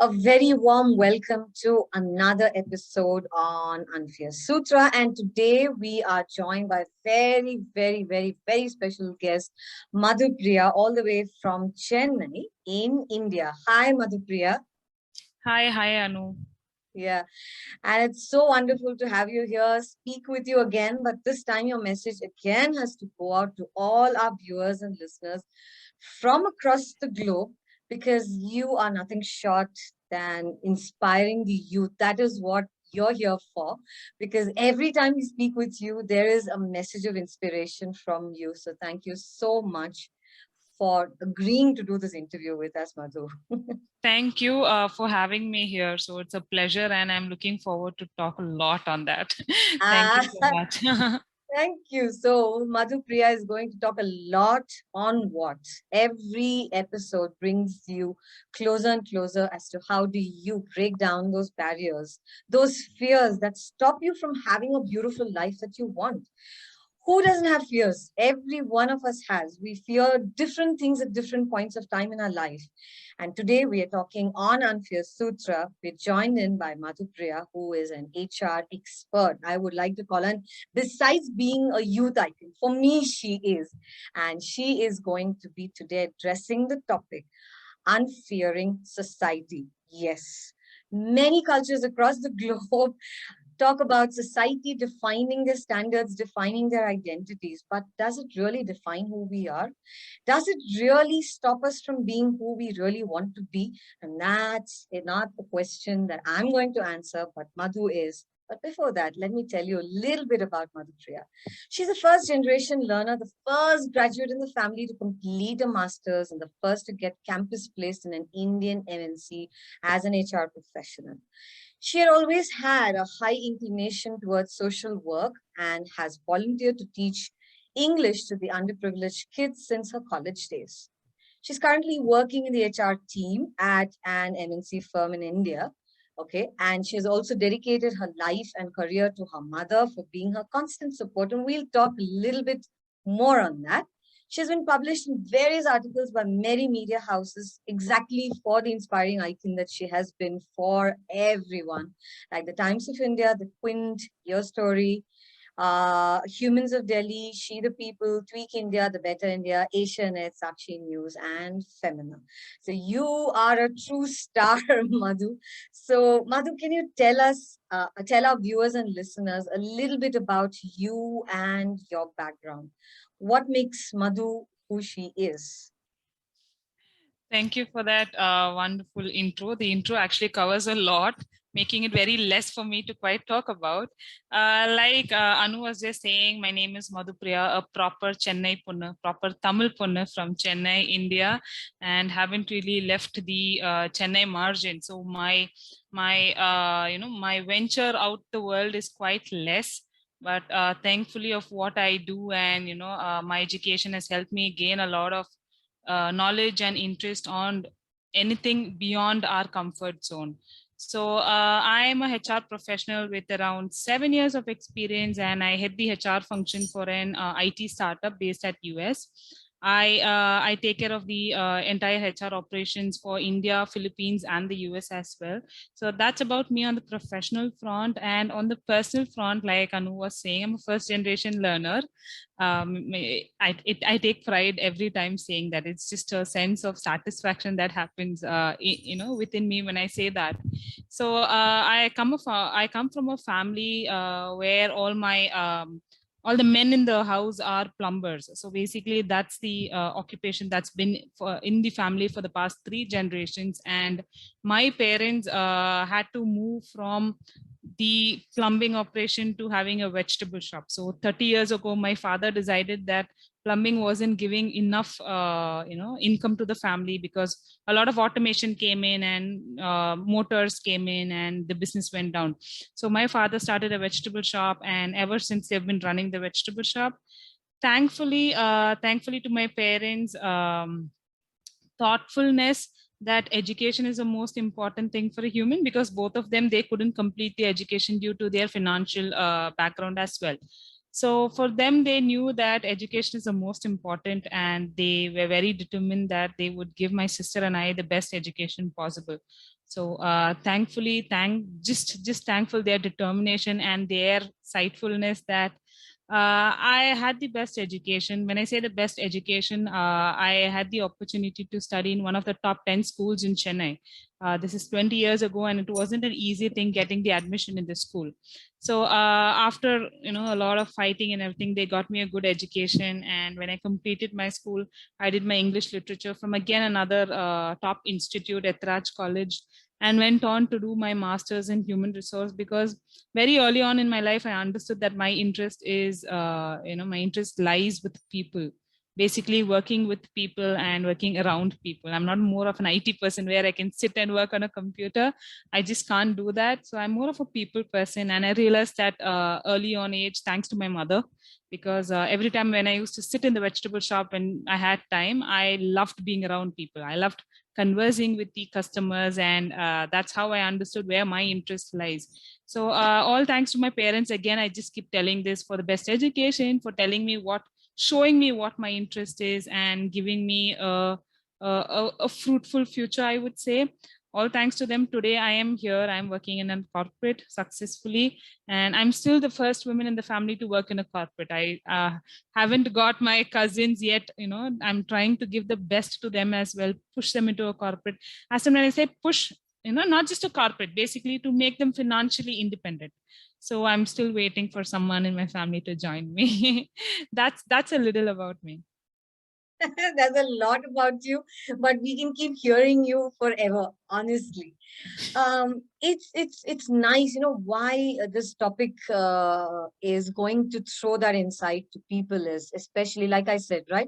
A very warm welcome to another episode on Unfearing Sutra. And today we are joined by very special guest, Madhu Priya, all the way from Chennai in India. Hi, Madhu Priya. Hi, Anu. Yeah, and it's so wonderful to have you here, speak with you again. But this time, your message again has to go out to all our viewers and listeners from across the globe because you are nothing short than inspiring the youth. That is what you're here for, because every time we speak with you, there is a message of inspiration from you. So, thank you so much for agreeing to do this interview with us, Madhu. Thank you for having me here. So it's a pleasure and I'm looking forward to talk a lot on that. Thank you so much. Thank you. So, Madhu Priya is going to talk a lot on what every episode brings you closer and closer as to how do you break down those barriers, those fears that stop you from having a beautiful life that you want. Who doesn't have fears? Every one of us has. We fear different things at different points of time in our life. And today we are talking on Unfearing Sutra. We're joined in by Madhu Priya, who is an HR expert. I would like to call her, besides being a youth icon, for me, she is. And she is going to be today addressing the topic, Unfearing Society. Yes. Many cultures across the globe talk about society defining their standards, defining their identities, but does it really define who we are? Does it really stop us from being who we really want to be? And that's not the question that I'm going to answer, but Madhu is. But before that, let me tell you a little bit about Madhu Priya. She's a first generation learner, the first graduate in the family to complete a master's and the first to get campus placed in an Indian MNC as an HR professional. She had always had a high inclination towards social work and has volunteered to teach English to the underprivileged kids since her college days. She's currently working in the HR team at an MNC firm in India. Okay, and she has also dedicated her life and career to her mother for being her constant support. And we'll talk a little bit more on that. She has been published in various articles by many media houses exactly for the inspiring icon that she has been for everyone, like the Times of India, the Quint, Your Story, Humans of Delhi, She the People, Tweak India, The Better India, Asianet, Sakshi News, and Femina. So you are a true star, Madhu. So Madhu, can you tell us, tell our viewers and listeners a little bit about you and your background? What makes Madhu who she is? Thank you for that wonderful intro. The intro actually covers a lot, making it very less for me to quite talk about. Like Anu was just saying, my name is Madhu Priya, a proper Chennai Ponnu, proper Tamil Ponnu from Chennai, India, and haven't really left the Chennai margin. So my venture out the world is quite less. But thankfully of what I do and, my education has helped me gain a lot of knowledge and interest on anything beyond our comfort zone. So I am a HR professional with around 7 years of experience, and I head the HR function for an IT startup based at US. I take care of the entire HR operations for India, Philippines, and the US as well. So that's about me on the professional front. And on the personal front, like Anu was saying, I'm a first generation learner. I take pride every time saying that. It's just a sense of satisfaction that happens, within me when I say that. So I come from a family where all the men in the house are plumbers. So basically that's the occupation that's been in the family for the past 3 generations. And my parents had to move from the plumbing operation to having a vegetable shop. So 30 years ago, my father decided that plumbing wasn't giving enough income to the family, because a lot of automation came in and motors came in and the business went down. So my father started a vegetable shop, and ever since they've been running the vegetable shop. Thankfully to my parents thoughtfulness, that education is the most important thing for a human, because both of them, they couldn't complete the education due to their financial background as well. So for them, they knew that education is the most important, and they were very determined that they would give my sister and I the best education possible. So thankfully, just thankful their determination and their sightfulness that I had the best education. When I say the best education, I had the opportunity to study in one of the top 10 schools in Chennai. This is 20 years ago, and it wasn't an easy thing getting the admission in the school. So after a lot of fighting and everything, they got me a good education. And when I completed my school, I did my English literature from again another top institute at Raj College, and went on to do my master's in human resource, because very early on in my life, I understood that my interest is, my interest lies with people, basically working with people and working around people. I'm not more of an IT person where I can sit and work on a computer. I just can't do that. So I'm more of a people person. And I realized that early on age, thanks to my mother, because every time when I used to sit in the vegetable shop and I had time, I loved being around people. I loved conversing with the customers, and that's how I understood where my interest lies. So all thanks to my parents. Again, I just keep telling this, for the best education, for telling me showing me what my interest is, and giving me a fruitful future, I would say. All thanks to them, today I am here. I'm working in a corporate successfully, and I'm still the first woman in the family to work in a corporate. I haven't got my cousins yet. I'm trying to give the best to them as well, push them into a corporate. As and when I say push, not just a corporate, basically to make them financially independent. So I'm still waiting for someone in my family to join me. That's a little about me. There's a lot about you, but we can keep hearing you forever, honestly. It's nice, why this topic is going to throw that insight to people is, especially like I said, right?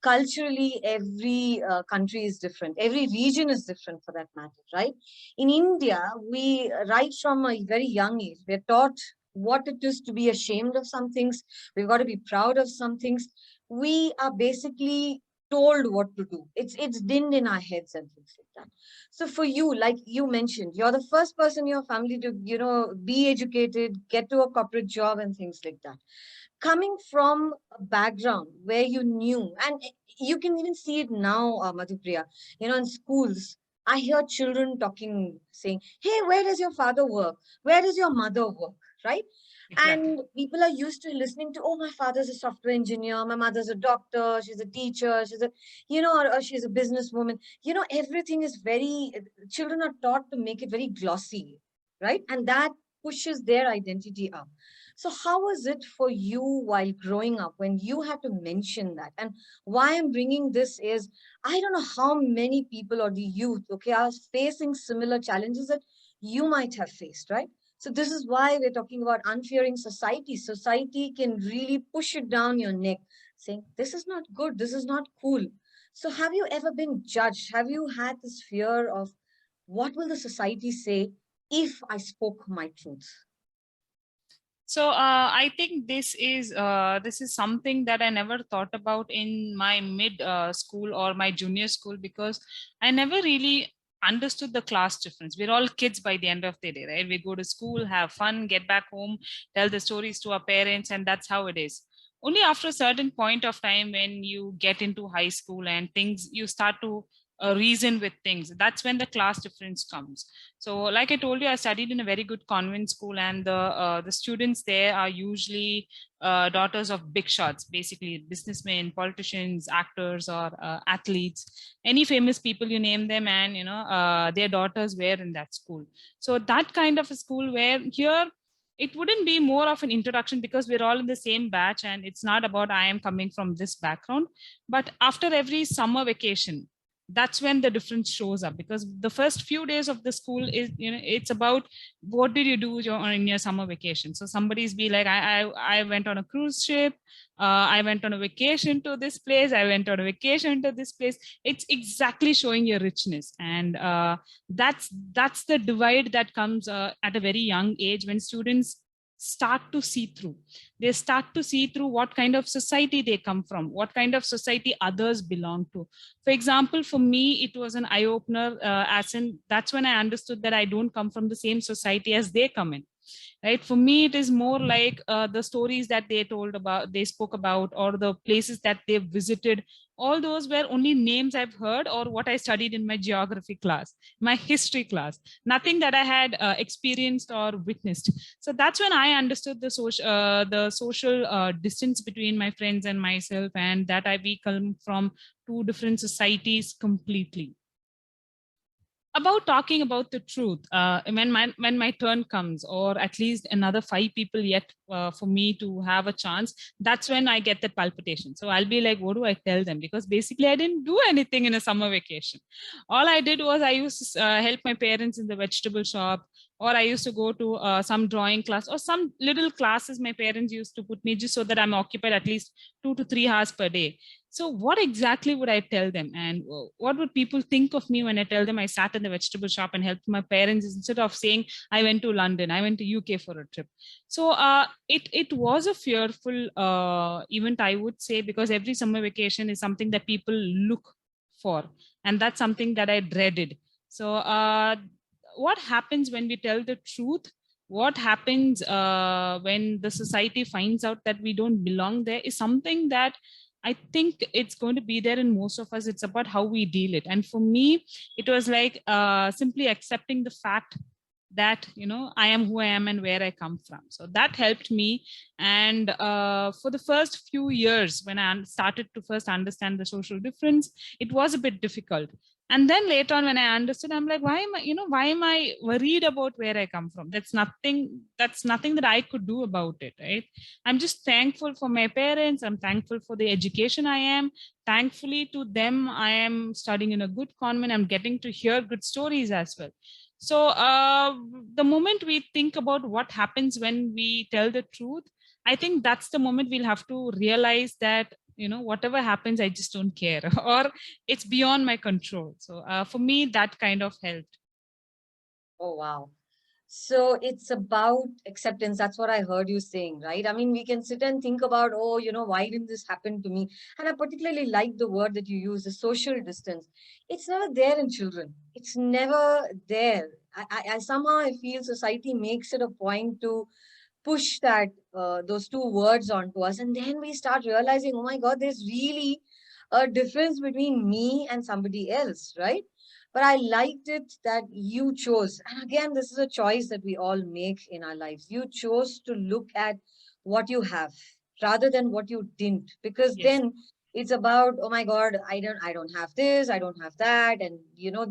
Culturally, every country is different. Every region is different, for that matter, right? In India, we, right from a very young age, we're taught what it is to be ashamed of some things. We've got to be proud of some things. We are basically told what to do. It's dinned in our heads and things like that. So for you, like you mentioned, you're the first person in your family to, be educated, get to a corporate job and things like that. Coming from a background where you knew, and you can even see it now, Madhu Priya, in schools, I hear children talking, saying, hey, where does your father work? Where does your mother work? Right? Exactly. And people are used to listening to, oh, my father's a software engineer, my mother's a doctor, she's a teacher, she's a, or she's a businesswoman. Everything is very, children are taught to make it very glossy, right? And that pushes their identity up. So how was it for you while growing up when you had to mention that? And why I'm bringing this is, I don't know how many people or the youth, okay, are facing similar challenges that you might have faced, right? So this is why we're talking about unfearing society. Society can really push it down your neck, saying, this is not good, this is not cool. So have you ever been judged? Have you had this fear of what will the society say if I spoke my truth? So I think this is something that I never thought about in my mid school or my junior school, because I never really understood the class difference. We're all kids by the end of the day, right? We go to school, have fun, get back home, tell the stories to our parents, and that's how it is. Only after a certain point of time, when you get into high school and things, you start to reason with things. That's when the class difference comes. So like I told you, I studied in a very good convent school, and the students there are usually daughters of big shots, basically businessmen, politicians, actors, or athletes, any famous people you name them, and their daughters were in that school. So that kind of a school, where here it wouldn't be more of an introduction, because we're all in the same batch, and it's not about I am coming from this background. But after every summer vacation, that's when the difference shows up, because the first few days of the school is, it's about what did you do in your summer vacation. So somebody's be like, I went on a cruise ship, I went on a vacation to this place, I went on a vacation to this place. It's exactly showing your richness. And that's the divide that comes at a very young age, when students start to see through. They start to see through what kind of society they come from, what kind of society others belong to. For example, for me, it was an eye-opener, as in that's when I understood that I don't come from the same society as they come in. Right? For me, it is more like the stories that they spoke about, or the places that they visited all those were only names I've heard or what I studied in my geography class, my history class, nothing that I had experienced or witnessed. So that's when I understood the social distance between my friends and myself, and that we come from two different societies completely. About talking about the truth, when my turn comes, or at least another 5 people yet for me to have a chance, that's when I get that palpitation. So I'll be like, what do I tell them? Because basically I didn't do anything in a summer vacation. All I did was I used to help my parents in the vegetable shop, or I used to go to some drawing class or some little classes my parents used to put me, just so that I'm occupied at least 2 to 3 hours per day. So what exactly would I tell them? And what would people think of me when I tell them I sat in the vegetable shop and helped my parents, instead of saying I went to London, I went to UK for a trip? So it was a fearful event, I would say, because every summer vacation is something that people look for. And that's something that I dreaded. So what happens when we tell the truth? What happens when the society finds out that we don't belong there is something that I think it's going to be there in most of us. It's about how we deal it. And for me, it was like simply accepting the fact that, I am who I am and where I come from. So that helped me. And for the first few years, when I started to first understand the social difference, it was a bit difficult. And then later on, when I understood, I'm like, why am I worried about where I come from? That's nothing that I could do about it, right? I'm just thankful for my parents. I'm thankful for the education I am. Thankfully to them, I am studying in a good convent. I'm getting to hear good stories as well. So the moment we think about what happens when we tell the truth, I think that's the moment we'll have to realize that, whatever happens, I just don't care, or it's beyond my control. So for me, that kind of helped. Oh, wow. So it's about acceptance. That's what I heard you saying, right? I mean, we can sit and think about, oh, why didn't this happen to me? And I particularly like the word that you use, the social distance. It's never there in children. It's never there. I somehow I feel society makes it a point to push those two words onto us, and then we start realizing, oh my God, there's really a difference between me and somebody else, right? But I liked it that you chose, and again, this is a choice that we all make in our lives. You chose to look at what you have rather than what you didn't, because Yes, then it's about, oh my God, I don't have this, I don't have that. And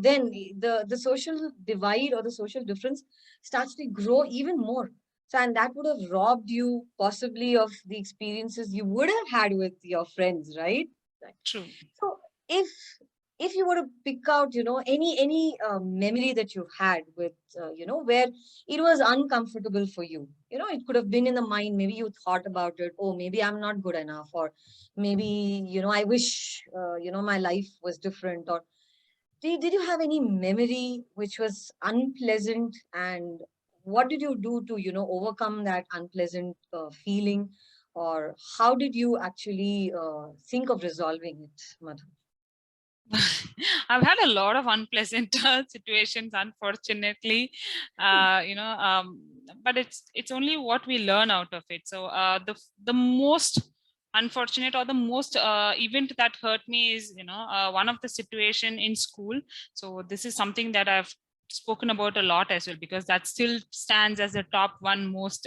then the social divide or the social difference starts to grow even more. So, and that would have robbed you possibly of the experiences you would have had with your friends, right? Right. true. So, if if you were to pick out, any memory that you had with, where it was uncomfortable for you, it could have been in the mind. Maybe you thought about it. Oh, maybe I'm not good enough, or maybe I wish my life was different, or did you have any memory which was unpleasant, and what did you do to overcome that unpleasant feeling, or how did you actually think of resolving it, Madhu? I've had a lot of unpleasant situations, unfortunately, but it's only what we learn out of it. So the most unfortunate, or the most event that hurt me is, one of the situation in school. So this is something that I've spoken about a lot as well, because that still stands as the top one most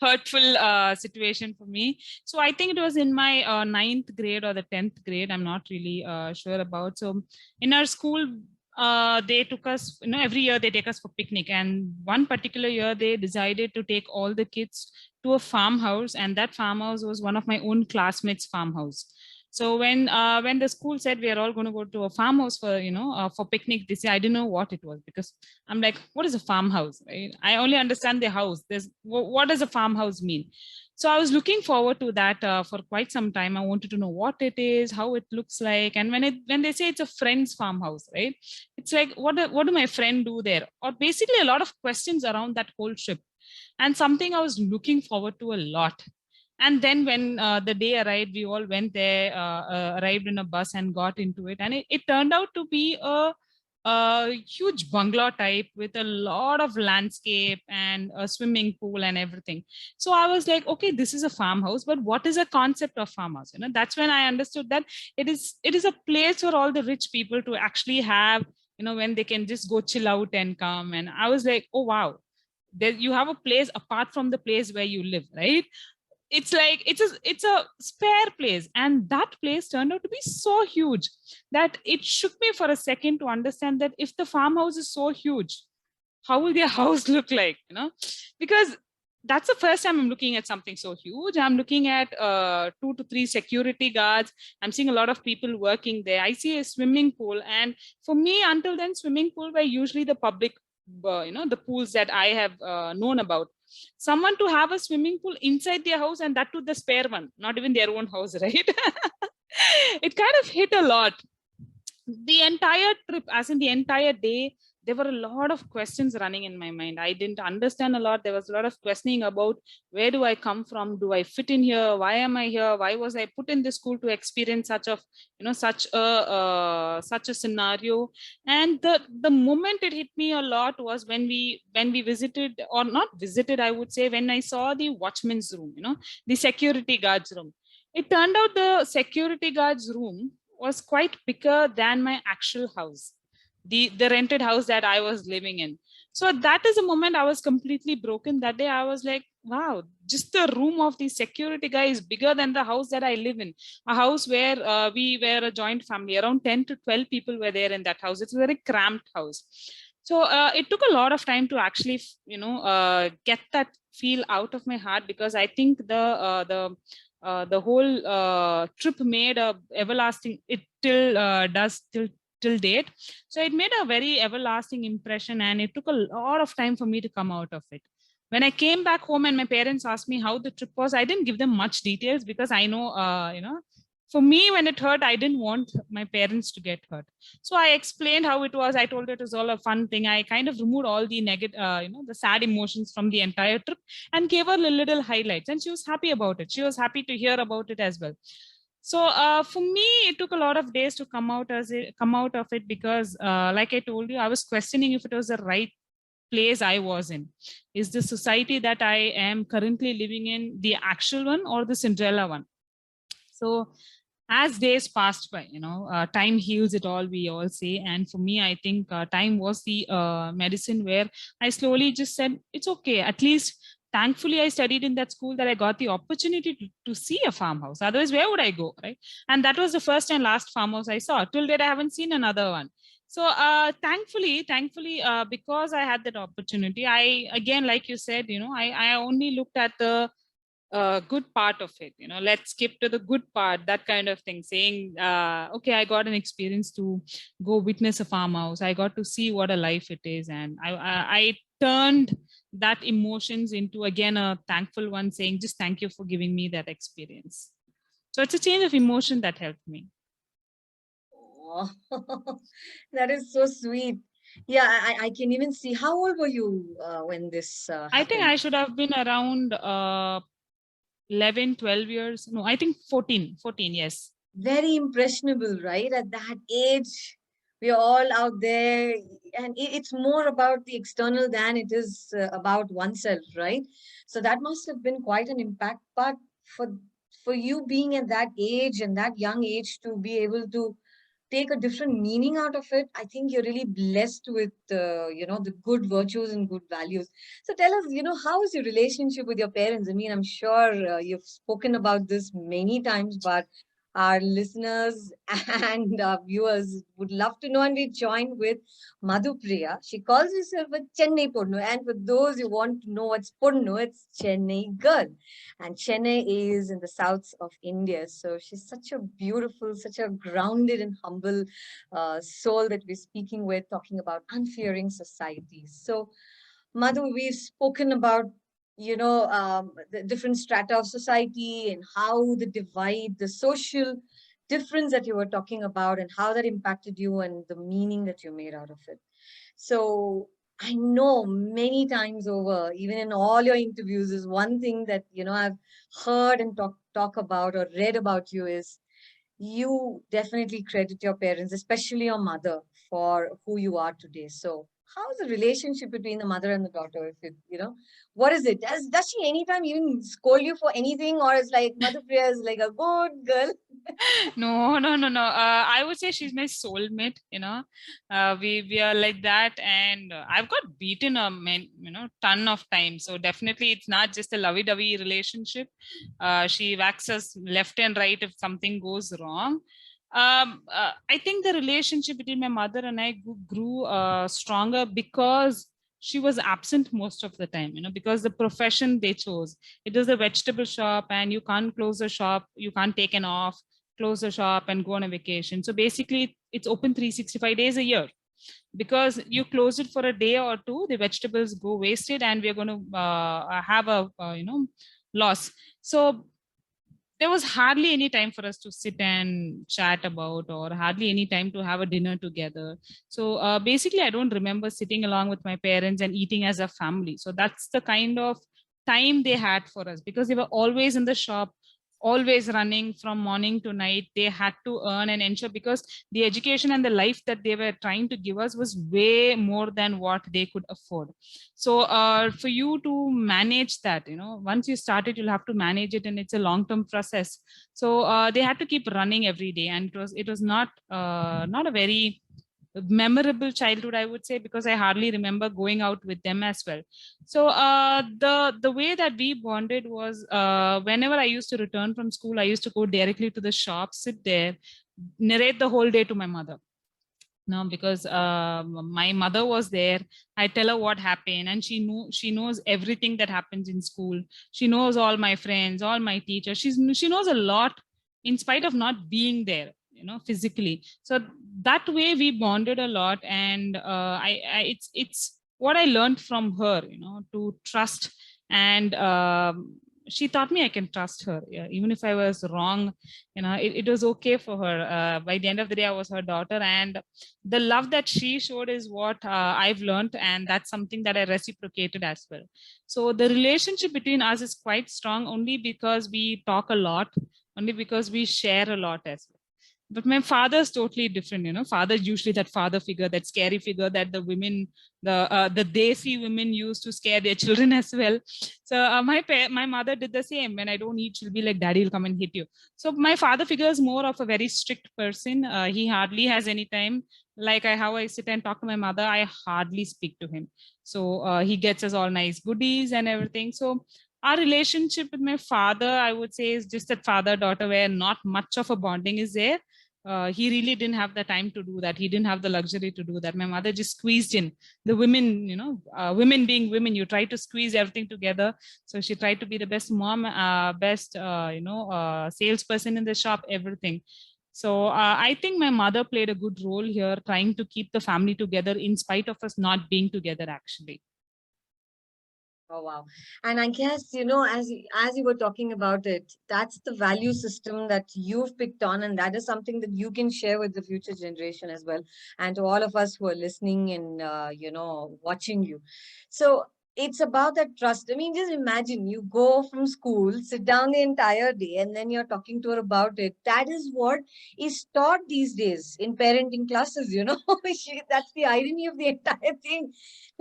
hurtful situation for me. So I think it was in my ninth grade or the 10th grade. I'm not really sure about. So in our school, they took us, every year they take us for picnic. And one particular year, they decided to take all the kids to a farmhouse. And that farmhouse was one of my own classmates' farmhouse. So when the school said we are all going to go to a farmhouse for for picnic this year, I didn't know what it was, because I'm like, what is a farmhouse, right? I only understand the house. What does a farmhouse mean? So I was looking forward to that for quite some time. I wanted to know what it is, how it looks like. And when they say it's a friend's farmhouse, right? It's like, what do my friend do there? Or basically a lot of questions around that whole trip, and something I was looking forward to a lot. And then when the day arrived, we all went there, arrived in a bus and got into it. And it turned out to be a huge bungalow type with a lot of landscape and a swimming pool and everything. So I was like, okay, this is a farmhouse, but what is a concept of farmhouse? That's when I understood that it is a place for all the rich people to actually have, when they can just go chill out and come. And I was like, oh wow, there you have a place apart from the place where you live, right? It's like it's a spare place, and that place turned out to be so huge that it shook me for a second to understand that if the farmhouse is so huge, how will their house look like, because that's the first time I'm looking at something so huge. I'm looking at 2 to 3 security guards. I'm seeing a lot of people working there. I see a swimming pool, and for me, until then, swimming pool were usually the public, the pools that I have known about. Someone to have a swimming pool inside their house, and that to the spare one, not even their own house, right? It kind of hit a lot. The entire trip, as in the entire day, there were a lot of questions running in my mind. I didn't understand a lot. There was a lot of questioning about where do I come from? Do I fit in here? Why am I here? Why was I put in this school to experience such a scenario? And the moment it hit me a lot was when we visited, or not visited, I would say, when I saw the watchman's room, the security guard's room. It turned out the security guard's room was quite bigger than my actual house, the rented house that I was living in. So that is a moment I was completely broken. That day I was like, wow, just the room of the security guy is bigger than the house that I live in. A house where we were a joint family, around 10 to 12 people were there in that house. It's a very cramped house. So it took a lot of time to actually, get that feel out of my heart, because I think the whole trip made a everlasting, it till does till date. So it made a very everlasting impression, and it took a lot of time for me to come out of it. When I came back home and my parents asked me how the trip was, I didn't give them much details, because I know, for me, when it hurt, I didn't want my parents to get hurt. So I explained how it was. I told her it was all a fun thing. I kind of removed all the negative, the sad emotions from the entire trip, and gave her little highlights. And she was happy about it. She was happy to hear about it as well. So for me, it took a lot of days to come out of it, because like I told you, I was questioning if it was the right place I was in. Is the society that I am currently living in the actual one or the Cinderella one? So as days passed by, time heals it all, we all say. And for me, I think time was the medicine, where I slowly just said, it's okay. At least, thankfully, I studied in that school that I got the opportunity to see a farmhouse. Otherwise, where would I go, right? And that was the first and last farmhouse I saw. Till date, I haven't seen another one. So thankfully, because I had that opportunity, I, again, like you said, I only looked at the good part of it. Let's skip to the good part, that kind of thing, saying, okay, I got an experience to go witness a farmhouse. I got to see what a life it is. And I turned that emotions into, again, a thankful one, saying, just thank you for giving me that experience. So it's a change of emotion that helped me. Oh, that is so sweet. Yeah, I can even see. How old were you when this happened? I think I should have been around 11, 12 years. No, I think 14, yes. Very impressionable, right? At that age, we are all out there, and it's more about the external than it is about oneself, right? So that must have been quite an impact. But for you being at that age and that young age to be able to take a different meaning out of it, I think you're really blessed with the good virtues and good values. So tell us, how is your relationship with your parents? I mean, I'm sure you've spoken about this many times, but our listeners and viewers would love to know. And we joined with Madhu Priya. She calls herself a Chennai Ponnu. And for those who want to know what's Ponnu, it's Chennai Girl. And Chennai is in the south of India. So she's such a beautiful, such a grounded and humble soul that we're speaking with, talking about Unfearing Society. So, Madhu, we've spoken about the different strata of society and how the divide, the social difference that you were talking about, and how that impacted you and the meaning that you made out of it. So I know many times over, even in all your interviews, is one thing that I've heard and talk about or read about you is you definitely credit your parents, especially your mother, for who you are today. So how is the relationship between the mother and the daughter? If it, what is it? Does she anytime even scold you for anything, or is like Madhu Priya is like a good girl? No. I would say she's my soulmate. We are like that, and I've got beaten a ton of times. So definitely, it's not just a lovey-dovey relationship. She whacks us left and right if something goes wrong. I think the relationship between my mother and I grew stronger because she was absent most of the time, because the profession they chose, it was a vegetable shop, and you can't close the shop, you can't take an off, close the shop and go on a vacation. So basically it's open 365 days a year. Because you close it for a day or two, the vegetables go wasted, and we're going to have a loss. So there was hardly any time for us to sit and chat about, or hardly any time to have a dinner together. So basically I don't remember sitting along with my parents and eating as a family. So that's the kind of time they had for us, because they were always in the shop, always running from morning to night. They had to earn and ensure, because the education and the life that they were trying to give us was way more than what they could afford. So for you to manage that, once you start it, you'll have to manage it, and it's a long term process. So they had to keep running every day, and it was not a very memorable childhood, I would say, because I hardly remember going out with them as well. So the way that we bonded was, whenever I used to return from school, I used to go directly to the shop, sit there, narrate the whole day to my mother. No, because my mother was there. I tell her what happened, and she knows everything that happens in school. She knows all my friends, all my teachers. She knows a lot, in spite of not being there, physically. So that way we bonded a lot, and it's what I learned from her, to trust. And she taught me I can trust her. Yeah, even if I was wrong, it was okay for her. By the end of the day, I was her daughter, and the love that she showed is what I've learned, and that's something that I reciprocated as well. So the relationship between us is quite strong, only because we talk a lot, only because we share a lot as well. But my father is totally different. Father is usually that father figure, that scary figure that the women, the Desi women use to scare their children as well. So my mother did the same. When I don't eat, she'll be like, daddy will come and hit you. So my father figure is more of a very strict person. He hardly has any time. Like how I sit and talk to my mother, I hardly speak to him. So he gets us all nice goodies and everything. So our relationship with my father, I would say, is just that father daughter, where not much of a bonding is there. He really didn't have the time to do that. He didn't have the luxury to do that. My mother just squeezed in the women, women being women, you try to squeeze everything together. So she tried to be the best mom, best, salesperson in the shop, everything. So I think my mother played a good role here, trying to keep the family together in spite of us not being together, actually. Oh, wow. And I guess, as you were talking about it, that's the value system that you've picked on. And that is something that you can share with the future generation as well. And to all of us who are listening and, watching you. So it's about that trust. I mean, just imagine you go from school, sit down the entire day, and then you're talking to her about it. That is what is taught these days in parenting classes, That's the irony of the entire thing,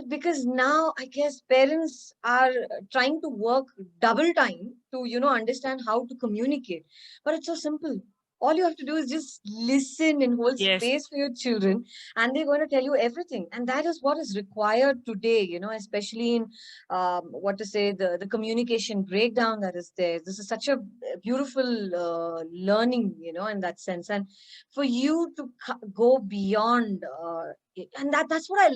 because now I guess parents are trying to work double time to understand how to communicate, but it's so simple. All you have to do is just listen and hold Yes. space for your children, and they're going to tell you everything. And that is what is required today, especially in what to say, the communication breakdown that is there. This is such a beautiful learning, in that sense. And for you to go beyond and that's what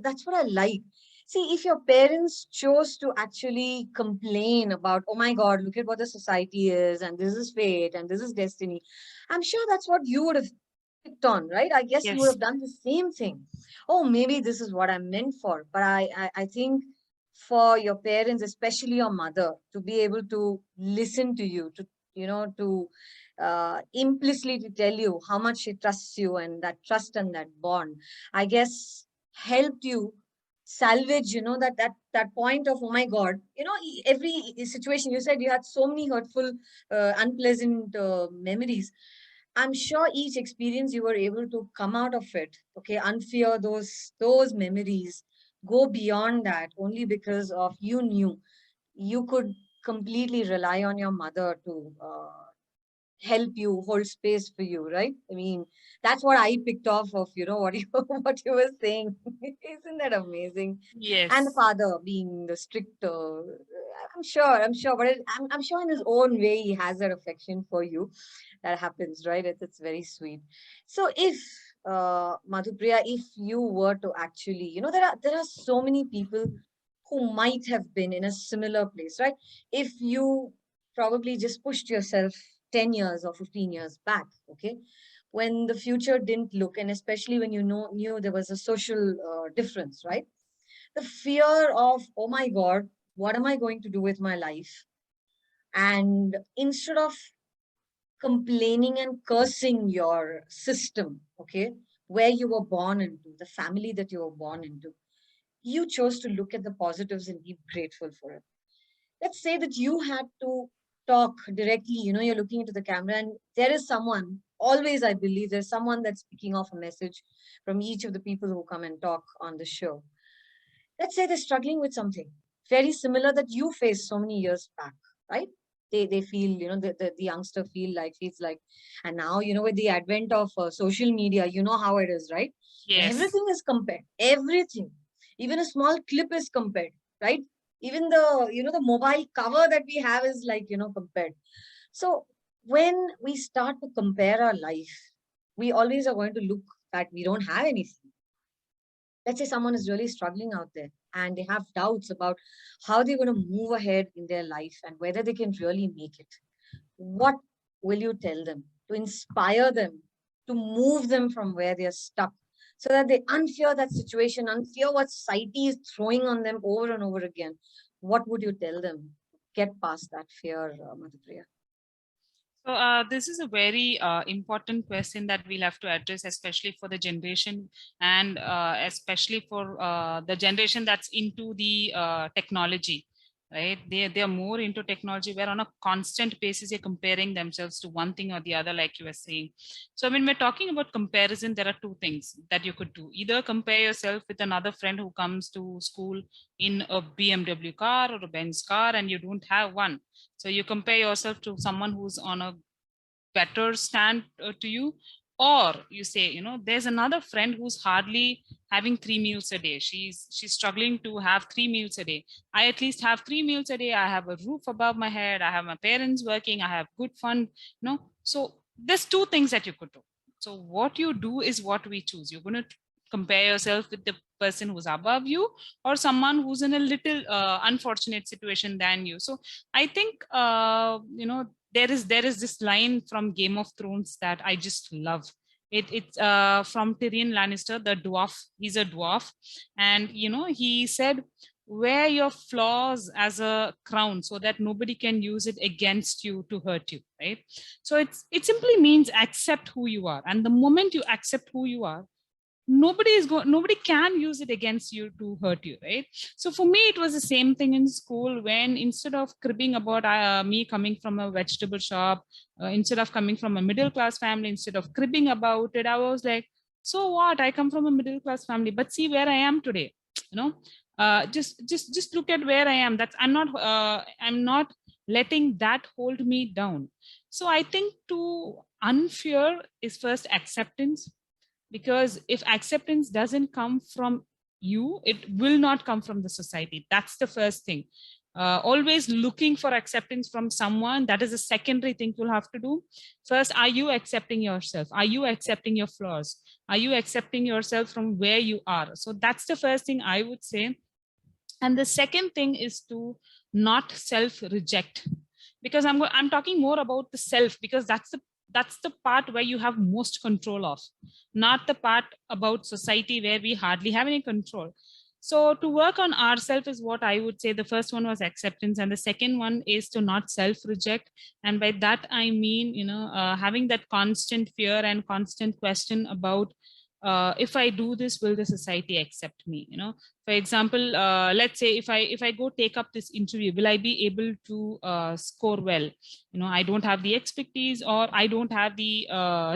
that's what I like. See, if your parents chose to actually complain about, oh my god, look at what the society is, and this is fate and this is destiny, I'm sure that's what you would have picked on, right? I guess you would Yes. have done the same thing. Oh, maybe this is what I'm meant for. But I think for your parents, especially your mother, to be able to listen to you, to to implicitly to tell you how much she trusts you, and that trust and that bond, I guess, helped you salvage, that point of, oh my god, every situation. You said you had so many hurtful, unpleasant memories. I'm sure each experience you were able to come out of it, okay, unfear those memories, go beyond that only because of you knew you could completely rely on your mother to help you, hold space for you, right? I mean, that's what I picked off of, what you what you were saying. Isn't that amazing? And the Yes. father being the strict, I'm sure, but I'm sure in his own way he has that affection for you. That happens, right? It's very sweet. So if Madhupriya, if you were to actually, there are so many people who might have been in a similar place, right? If you probably just pushed yourself 10 years or 15 years back, okay, when the future didn't look, and especially when knew there was a social difference, right? The fear of, oh my God, what am I going to do with my life? And instead of complaining and cursing your system, okay, where you were born into, the family that you were born into, you chose to look at the positives and be grateful for it. Let's say that you had to talk directly, you're looking into the camera and there is someone, always I believe there's someone that's picking off a message from each of the people who come and talk on the show. Let's say they're struggling with something very similar that you faced so many years back, right? They feel, the youngster feels like, and now, with the advent of social media, you know how it is, right? Yes. Everything is compared, everything, even a small clip is compared, right? Even the mobile cover that we have is like, compared. So when we start to compare our life, we always are going to look that we don't have anything. Let's say someone is really struggling out there and they have doubts about how they're going to move ahead in their life and whether they can really make it. What will you tell them to inspire them, to move them from where they're stuck, so that they unfear that situation, unfear what society is throwing on them over and over again? What would you tell them to get past that fear, Madhupriya? So this is a very important question that we'll have to address, especially for the generation and especially for the generation that's into the technology, right? They are more into technology where on a constant basis they're comparing themselves to one thing or the other, like you were saying. So when we're talking about comparison, there are two things that you could do. Either compare yourself with another friend who comes to school in a BMW car or a Benz car and you don't have one. So you compare yourself to someone who's on a better stand to you, or you say, there's another friend who's hardly having 3 meals a day. She's struggling to have 3 meals a day. I at least have 3 meals a day. I have a roof above my head. I have my parents working. I have good fun. So there's two things that you could do. So what you do is what we choose. You're going to compare yourself with the person who's above you or someone who's in a little unfortunate situation than you. So I think there is this line from Game of Thrones that I just love. It's from Tyrion Lannister, the dwarf. He's a dwarf, and he said, "Wear your flaws as a crown, so that nobody can use it against you to hurt you." Right. So it simply means accept who you are, and the moment you accept who you are, nobody can use it against you to hurt you, right? So for me it was the same thing in school, when instead of cribbing about me coming from a vegetable shop, instead of coming from a middle class family, instead of cribbing about it, I was like, so what, I come from a middle class family, but see where I am today. you know just look at where I am. That's I'm not letting that hold me down. So I think to unfear is first acceptance, because if acceptance doesn't come from you, it will not come from the society. That's the first thing. Always looking for acceptance from someone, that is a secondary thing you'll have to do. First, are you accepting yourself? Are you accepting your flaws? Are you accepting yourself from where you are? So that's the first thing I would say. And the second thing is to not self reject, because I'm talking more about the self, because that's the part where you have most control of, not the part about society where we hardly have any control. So to work on ourselves is what I would say. The first one was acceptance, and the second one is to not self reject. And by that I mean, having that constant fear and constant question about if I do this, will the society accept me? For example, let's say if I go take up this interview, will I be able to score well? I don't have the expertise, or I don't have the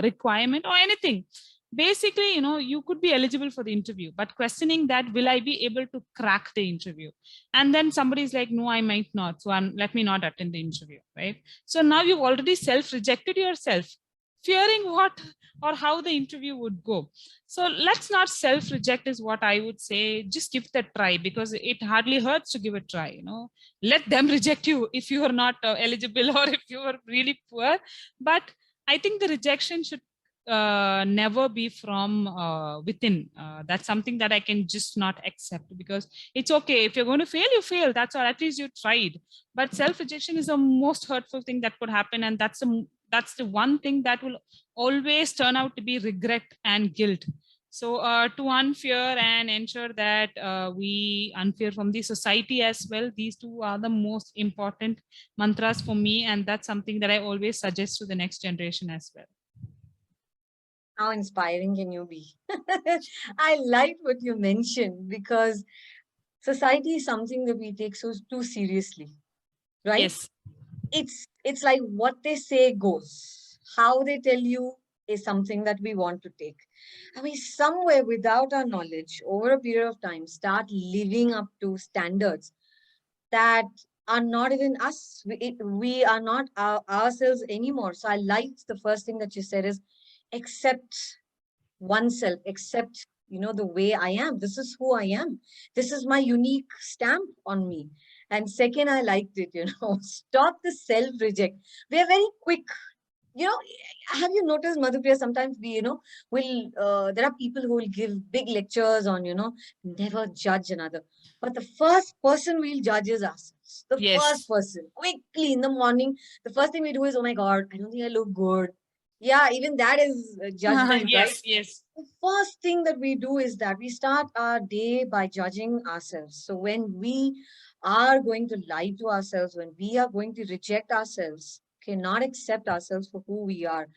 requirement or anything. Basically, you could be eligible for the interview, but questioning that, will I be able to crack the interview? And then somebody's like, no, I might not. So let me not attend the interview, right? So now you've already self-rejected yourself, fearing what or how the interview would go. So let's not self-reject is what I would say. Just give it a try, because it hardly hurts to give a try. Let them reject you if you are not eligible, or if you are really poor. But I think the rejection should never be from within. That's something that I can just not accept, because it's okay. If you're going to fail, you fail. That's all. At least you tried. But self-rejection is the most hurtful thing that could happen. And that's the one thing that will always turn out to be regret and guilt. So to unfear and ensure that we unfear from the society as well, these two are the most important mantras for me. And that's something that I always suggest to the next generation as well. How inspiring can you be? I liked what you mentioned, because society is something that we take so too seriously, right? Yes. It's like what they say goes. How they tell you is something that we want to take. And we somewhere, without our knowledge, over a period of time, start living up to standards that are not even us. We are not ourselves anymore. So I liked the first thing that you said is accept oneself, accept, the way I am. This is who I am. This is my unique stamp on me. And second, I liked it, stop the self-reject. We are very quick. Have you noticed, Madhu Priya, sometimes we, there are people who will give big lectures on, never judge another. But the first person we'll judge is ourselves. The first person, quickly in the morning, the first thing we do is, oh my God, I don't think I look good. Yeah, even that is judgment, right? Yes. The first thing that we do is that we start our day by judging ourselves. So when we are going to lie to ourselves, when we are going to reject ourselves, cannot accept ourselves for who we are,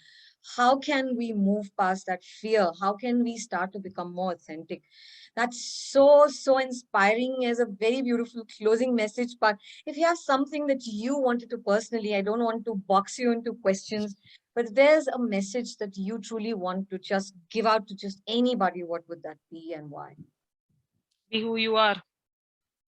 how can we move past that fear? How can we start to become more authentic? That's so inspiring, as a very beautiful closing message. But if you have something that you wanted to personally, I don't want to box you into questions, but there's a message that you truly want to just give out to just anybody, what would that be and why? Be who you are.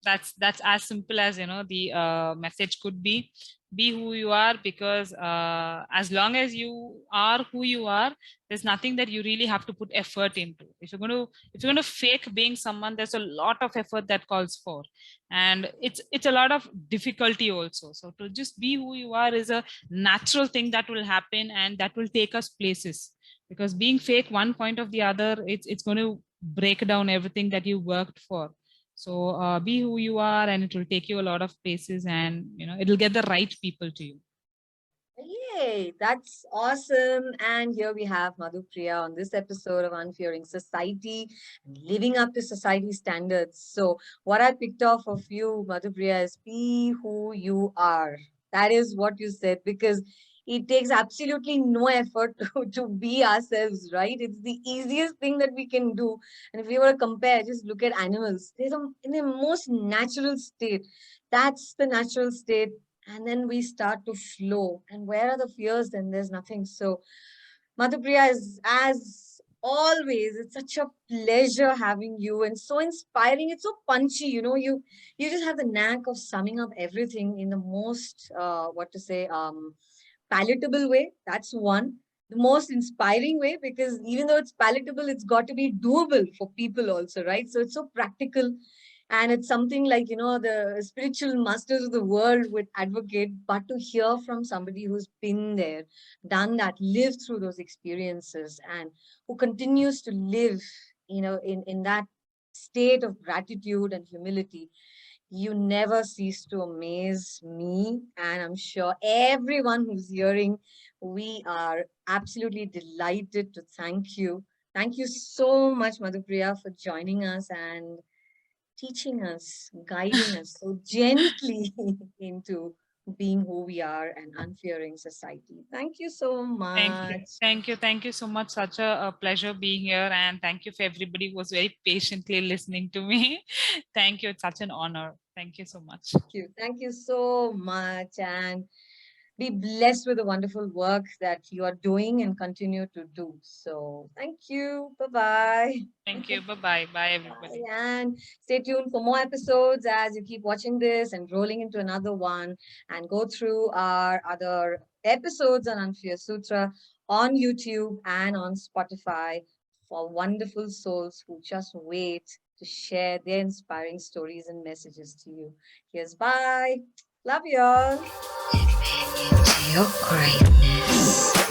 That's as simple as the message could be who you are, because as long as you are who you are, there's nothing that you really have to put effort into. If you're going to fake being someone, there's a lot of effort that calls for, and it's a lot of difficulty also. So to just be who you are is a natural thing that will happen, and that will take us places, because being fake one point of the other, it's going to break down everything that you worked for. So be who you are, and it will take you a lot of places, and it'll get the right people to you. Yay, that's awesome. And here we have Madhu Priya on this episode of Unfearing Society, living up to society standards. So what I picked off of you, Madhu Priya, is be who you are. That is what you said, because it takes absolutely no effort to be ourselves, right? It's the easiest thing that we can do. And if we were to compare, just look at animals. They're in their most natural state. That's the natural state. And then we start to flow. And where are the fears? Then there's nothing. So Madhu Priya, is as always, it's such a pleasure having you, and so inspiring. It's so punchy, you just have the knack of summing up everything in the most palatable way. That's one. The most inspiring way, because even though it's palatable, it's got to be doable for people also, right? So it's so practical. And it's something like, the spiritual masters of the world would advocate, but to hear from somebody who's been there, done that, lived through those experiences, and who continues to live, in that state of gratitude and humility, you never cease to amaze me. And I'm sure everyone who's hearing, we are absolutely delighted to thank you. Thank you so much, Madhu Priya, for joining us and teaching us, guiding us so gently into being who we are and unfearing society. Thank you so Thank you. much. Thank you. Thank you so much. Such a pleasure being here. And thank you for everybody who was very patiently listening to me. Thank you. It's such an honor. Thank you so much. Thank you. Thank you so much. And be blessed with the wonderful work that you are doing and continue to do. So thank you. Bye-bye. Thank you. Bye-bye. Bye, everybody. And stay tuned for more episodes as you keep watching this and rolling into another one, and go through our other episodes on Anfiya Sutra on YouTube and on Spotify for wonderful souls who just wait to share their inspiring stories and messages to you. Here's bye. Love you all. Admit into your greatness.